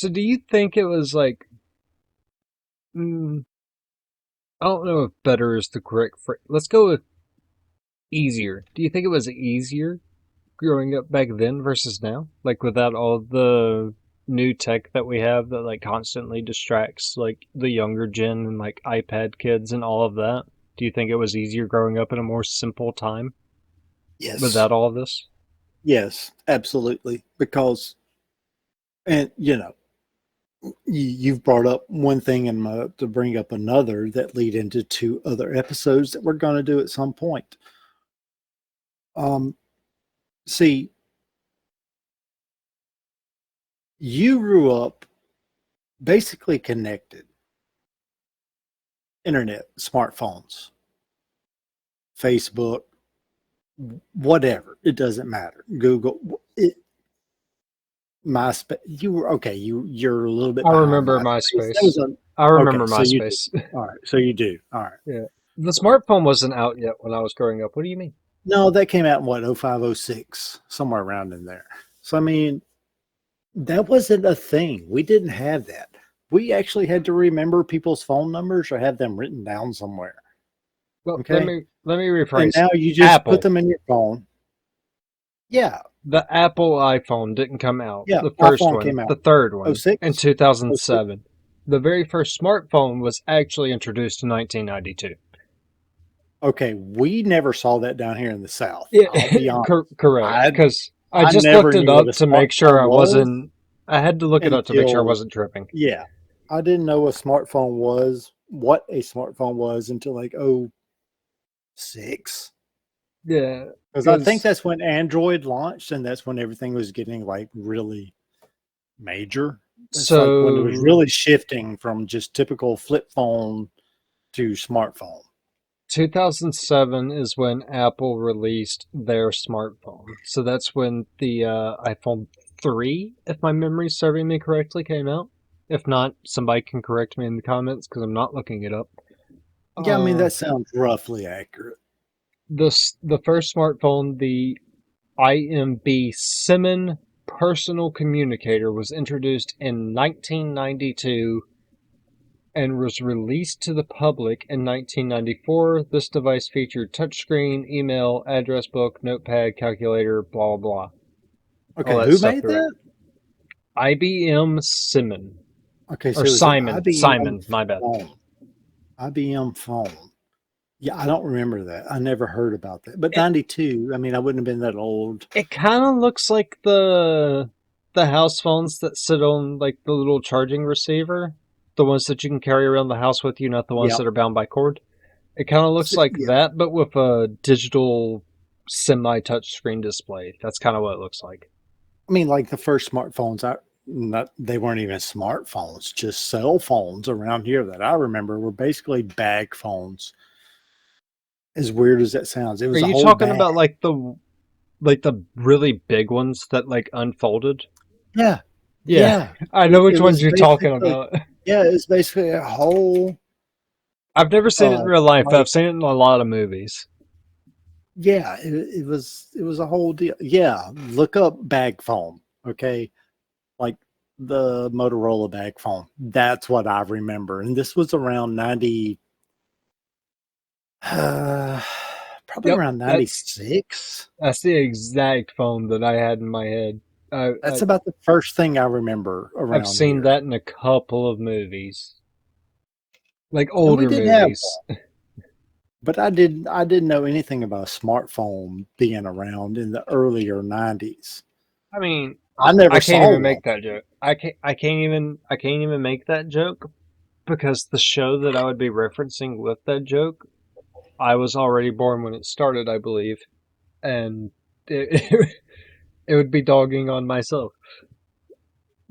So do you think it was like, mm, I don't know if better is the correct phrase. Let's go with easier. Do you think it was easier growing up back then versus now? Like without all the new tech that we have that like constantly distracts like the younger gen and like iPad kids and all of that? Do you think it was easier growing up in a more simple time Yes. without all of this? Yes, absolutely. Because, and you've brought up one thing and to bring up another that lead into two other episodes that we're going to do at some point. Um, See, you grew up basically connected, internet, smartphones, Facebook, whatever. It doesn't matter. Google, MySpace. You were okay. You're a little bit I behind remember MySpace. That was MySpace. a I okay. remember So you do. MySpace. All right. So you do. All right. Yeah. The smartphone wasn't out yet when I was growing up. What do you mean? No, that came out in what, 05, 06, somewhere around in there. So I mean, that wasn't a thing. We didn't have that. We actually had to remember people's phone numbers or have them written down somewhere. Well, let Okay. me let me And rephrase. now you just put Apple. them in your phone. Yeah. The Apple iPhone didn't come out. Yeah. The first iPhone one, came the out third one, in 06, 06. 2007. The very first smartphone was actually introduced in 1992. Okay. We never saw that down here in the South. Yeah, I'll be honest. correct. I Because I I just never looked it knew what up a to make sure smartphone I was wasn't. I had to look it up to make sure I until, wasn't tripping. yeah, I didn't know a smartphone was, what a smartphone was until like 06. Yeah, Because I think because that's when Android launched and that's when everything was getting like really major. It's like when it was so really shifting from just typical flip phone to smartphone. 2007 is when Apple released their smartphone. So that's when the iPhone 3, if my memory's serving me correctly, came out. If not, somebody can correct me in the comments because I'm not looking it up. Yeah, I mean, Uh, that sounds roughly accurate. the first smartphone, the IMB Simmon personal communicator, was introduced in 1992 and was released to the public in 1994. This device featured touchscreen, email, address book, notepad, calculator, blah, blah, blah. All Okay, that who stuff made through it. that? IBM Simon. Okay, Or so it was an Simon. IBM Simon, my bad. phone. IBM phone. Yeah, I don't remember that. I never heard about that. But It 92, I mean, I wouldn't have been that old. it kind of looks like the house phones that sit on like the little charging receiver, the ones that you can carry around the house with you, not the ones Yep. that are bound by cord. It kind of looks like Yeah. that, but with a digital semi-touch screen display. That's kind of what it looks like. I mean, like the first smartphones, they weren't even smartphones, just cell phones around here that I remember were basically bag phones. As weird as that sounds, it Are was a you whole talking bag. about like the really big ones that like unfolded? Yeah. Yeah, Yeah. I know It which ones was you're talking basically, about. yeah, it was basically a whole, I've never seen it in real life, but like, I've seen it in a lot of movies. yeah, it was a whole deal. Yeah. Look up bag phone. Okay. Like the Motorola bag phone. That's what I remember. And this was around 90, uh, probably Yep, around that's 96. that's the exact phone that I had in my head. I, That's I about the first thing I remember I've around seen here. that in a couple of movies, like And we older did have movies. one, but I didn't know anything about a smartphone being around in the earlier 90s. I mean, I I never can't saw even one. make that joke. I can't even make that joke because the show that I would be referencing with that joke, I was already born when it started, I believe, and it, it would be dogging on myself.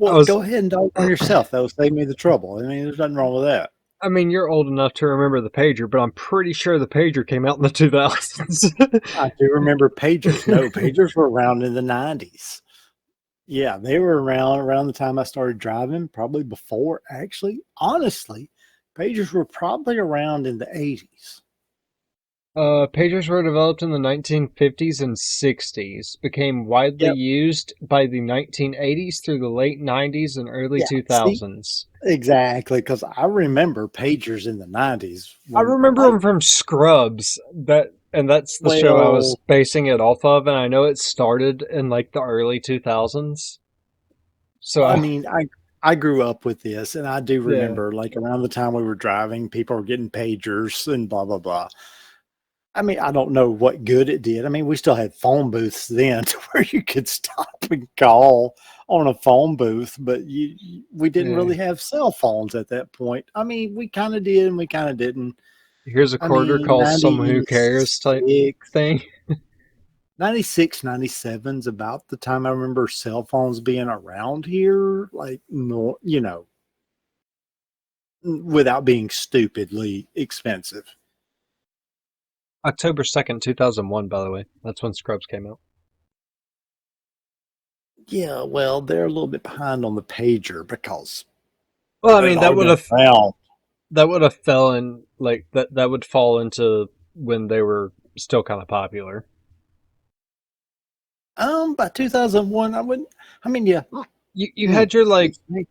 I Well, was go ahead and dog on yourself. That will save me the trouble. I mean, there's nothing wrong with that. I mean, you're old enough to remember the pager, but I'm pretty sure the pager came out in the 2000s. I do remember pagers. No, pagers were around in the 90s. Yeah, they were around the time I started driving, probably before. Actually, honestly, pagers were probably around in the 80s. Pagers were developed in the 1950s and 60s, became widely Yep. used by the 1980s through the late 90s and early Yeah. See, 2000s. exactly. Because I remember pagers in the 90s I when, remember like, them from Scrubs, and that's the show I was well, basing it off of, and I know it started in like the early 2000s. I So, mean, I grew up with this, and I do yeah. remember, like, around the time we were driving, people were getting pagers and blah blah blah. I mean, I don't know what good it did. I mean, we still had phone booths then to where you could stop and call on a phone booth, but we didn't Yeah. really have cell phones at that point. I mean, we kind of did and we kind of didn't. Here's a I quarter, mean, call someone who cares type 96, thing. 96, 97 is about the time I remember cell phones being around here, like, no, without being stupidly expensive. October 2nd, 2001, by the way. That's when Scrubs came out. Yeah, well, they're a little bit behind on the pager because Well, I it had mean, already been around. that would have fell in like that would fall into when they were still kind of popular. By 2001, I wouldn't. I mean, yeah. You Mm, had your like, excuse me.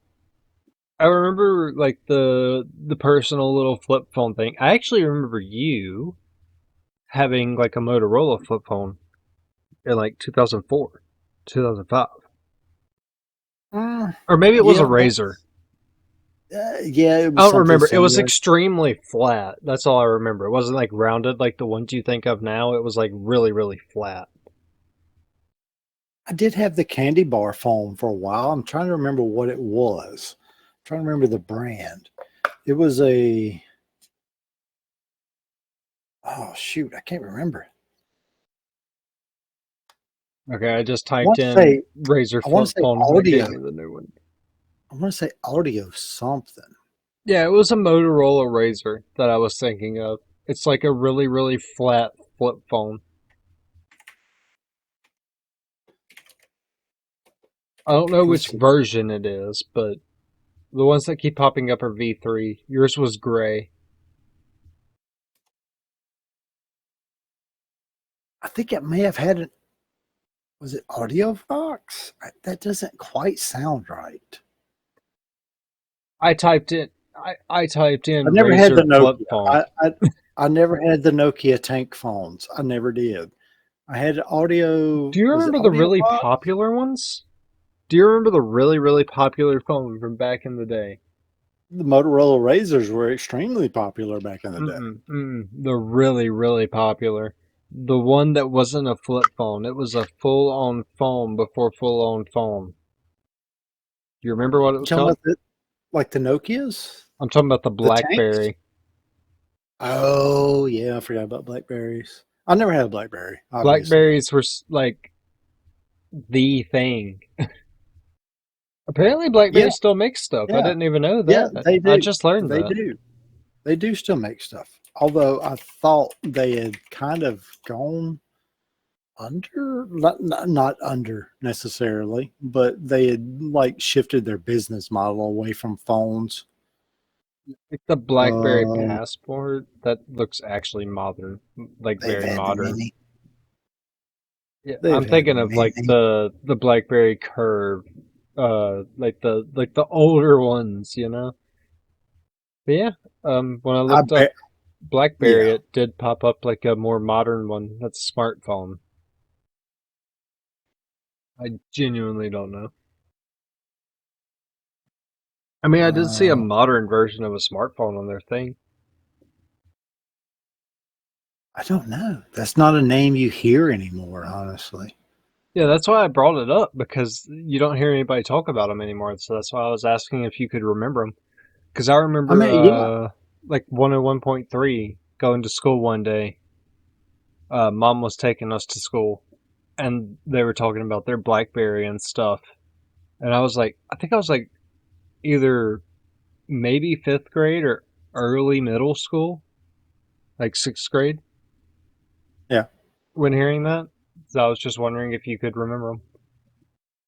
I remember like the personal little flip phone thing. I actually remember you having like a Motorola flip phone in like 2004, 2005. Or maybe it was a Yeah, Razor. yeah, it I was don't something remember. It was similar. extremely flat. That's all I remember. It wasn't like rounded like the ones you think of now. It was like really, really flat. I did have the candy bar phone for a while. I'm trying to remember what it was. I'm trying to remember the brand. It was a, oh shoot, I can't remember. Okay, I just I typed want to in say, Razor I want flip to say phone and it gave audio. me the new one. I want to say audio something. Yeah, it was a Motorola Razor that I was thinking of. It's like a really, really flat flip phone. I don't know Let's which see. version it is, but the ones that keep popping up are V3. Yours was gray. I think it may have had an, was it Audio Fox? That doesn't quite sound right. I typed I in never had the Razor flip Nokia. phone. I never had the Nokia tank phones. I never did. I had audio. Do you Was it remember the Audio really Fox? popular ones? Do you remember the really, really popular phone from back in the day? The Motorola Razors were extremely popular back in the day. The really, really popular. The one that wasn't a flip phone. It was a full-on phone before full-on phone. You remember what it You was talking called? about like the Nokias, I'm talking about the the tanks? BlackBerry. Oh yeah, I forgot about Blackberries. I never had a BlackBerry, obviously. Blackberries were like the thing. Apparently, Yeah, BlackBerry still makes stuff. I yeah, didn't even know yeah. that. They I do. just learned They that. do. They do still make stuff. Although I thought they had kind of gone under, not under necessarily, but they had like shifted their business model away from phones. Like the BlackBerry Uh, Passport, that looks actually modern, like they've very had the modern. mini. Yeah, They've I'm had the thinking of like mini. the BlackBerry Curve, like the older ones, you know. But yeah, when I I looked up bet. BlackBerry, Yeah. it did pop up like a more modern one. That's a smartphone. I genuinely don't know. I mean, I did see a Uh, modern version of a smartphone on their thing. I don't know. That's not a name you hear anymore, honestly. Yeah, that's why I brought it up because you don't hear anybody talk about them anymore. So that's why I was asking if you could remember them. Because I I remember, mean, yeah. like 101.3 going to school one day. Mom was taking us to school, and they were talking about their BlackBerry and stuff. And I was like, I think I was like either maybe fifth grade or early middle school, like sixth grade, Yeah. when hearing that. So I was just wondering if you could remember them.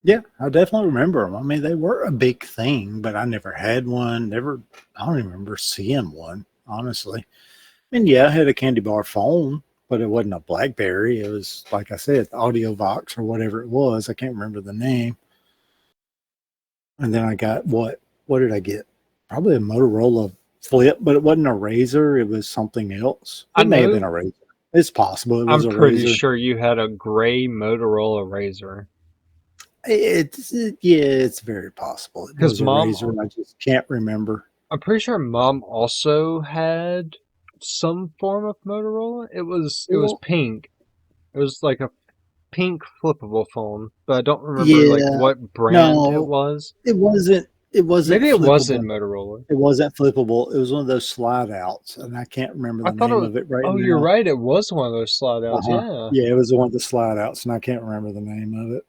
Yeah, I definitely remember them. I mean, they were a big thing, but I never had one. Never, I don't even remember seeing one, honestly. And yeah, I had a candy bar phone, but it wasn't a BlackBerry. It was, like I said, AudioVox or whatever it was. I can't remember the name. And then I got what? What did I get? Probably a Motorola Flip, but it wasn't a Razor. It was something else. I It may have been know. a Razor. It's possible it was I'm a pretty Razor. sure you had a gray Motorola Razor Yeah, it's very possible it because was a mom. Razor. I just can't remember. I'm pretty sure mom also had some form of Motorola. It was Well, pink. It was like a pink flippable phone, but I don't remember like yeah, what brand it no, was. it wasn't. It wasn't Maybe it was in flippable. Motorola. It wasn't flippable. It was one of those slide outs, and I can't remember I the thought it name was. of it right Oh, you're now. right. It was one of those slide Uh outs. huh. Yeah. Yeah, it was the one with the slide outs, and I can't remember the name of it.